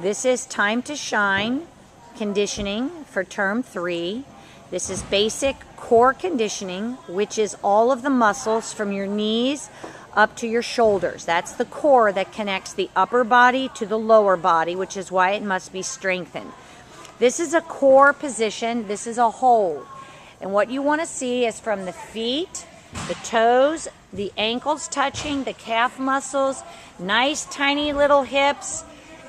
This is Time to Shine conditioning for term 3. This is basic core conditioning, which is all of the muscles from your knees up to your shoulders. That's the core that connects the upper body to the lower body, which is why it must be strengthened. This is a core position. This is a hold. And what you want to see is from the feet, the toes, the ankles touching, the calf muscles, nice tiny little hips,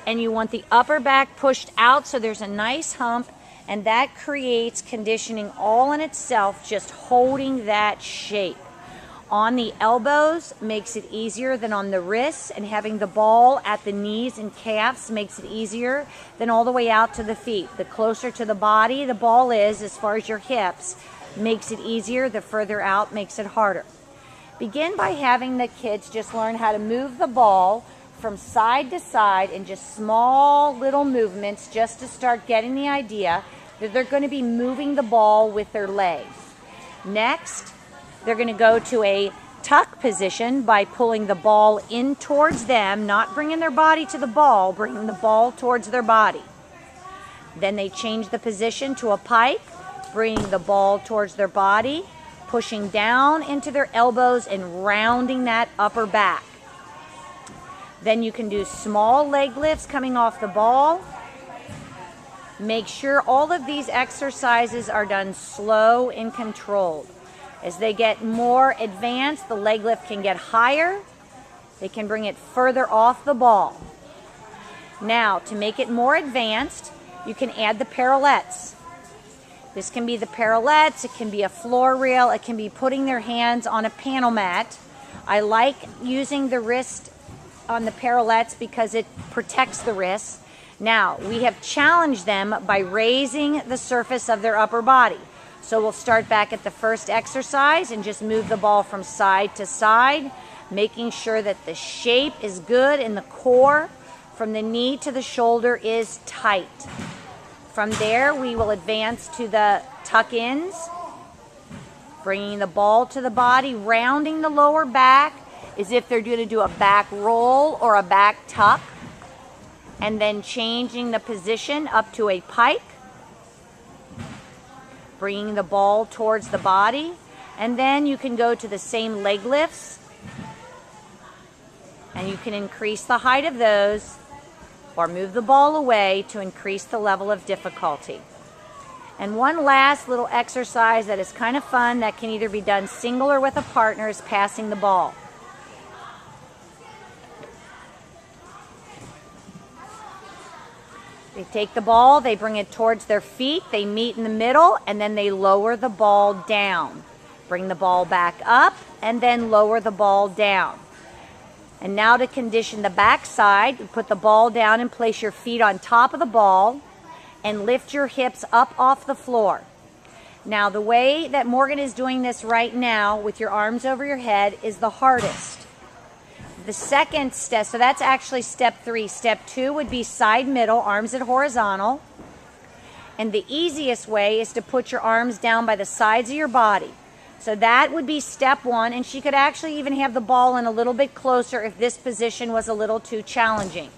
and you want the upper back pushed out so there's a nice hump, and that creates conditioning all in itself, just holding that shape. On the elbows makes it easier than on the wrists, and having the ball at the knees and calves makes it easier than all the way out to the feet. The closer to the body the ball is, as far as your hips, makes it easier. The further out makes it harder. Begin by having the kids just learn how to move the ball from side to side in just small little movements, just to start getting the idea that they're going to be moving the ball with their legs. Next, they're going to go to a tuck position by pulling the ball in towards them, not bringing their body to the ball, bringing the ball towards their body. Then they change the position to a pike, bringing the ball towards their body, pushing down into their elbows and rounding that upper back. Then you can do small leg lifts coming off the ball. Make sure all of these exercises are done slow and controlled. As they get more advanced, the leg lift can get higher. They can bring it further off the ball. Now, to make it more advanced, you can add the parallettes. This can be the parallettes, it can be a floor rail, it can be putting their hands on a panel mat. I like using the wrist on the parallettes because it protects the wrists. Now, we have challenged them by raising the surface of their upper body. So we'll start back at the first exercise and just move the ball from side to side, making sure that the shape is good and the core from the knee to the shoulder is tight. From there, we will advance to the tuck-ins, bringing the ball to the body, rounding the lower back as if they're going to do a back roll or a back tuck, and then changing the position up to a pike, bringing the ball towards the body, and then you can go to the same leg lifts, and you can increase the height of those or move the ball away to increase the level of difficulty. And one last little exercise that is kind of fun that can either be done single or with a partner is passing the ball. They take the ball, they bring it towards their feet, they meet in the middle, and then they lower the ball down. Bring the ball back up, and then lower the ball down. And now to condition the back side, put the ball down and place your feet on top of the ball, and lift your hips up off the floor. Now, the way that Morgan is doing this right now, with your arms over your head, is the hardest. The second step, so that's actually step 3. Step 2 would be side middle, arms at horizontal. And the easiest way is to put your arms down by the sides of your body. So that would be step 1, and she could actually even have the ball in a little bit closer if this position was a little too challenging.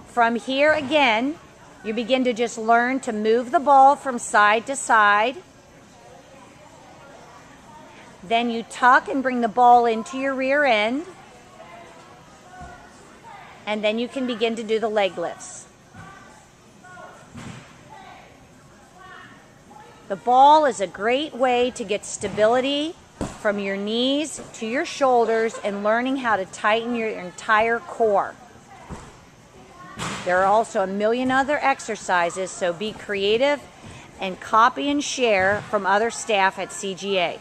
From here, again, you begin to just learn to move the ball from side to side. Then you tuck and bring the ball into your rear end. And then you can begin to do the leg lifts. The ball is a great way to get stability from your knees to your shoulders and learning how to tighten your entire core. There are also a million other exercises, so be creative and copy and share from other staff at CGA.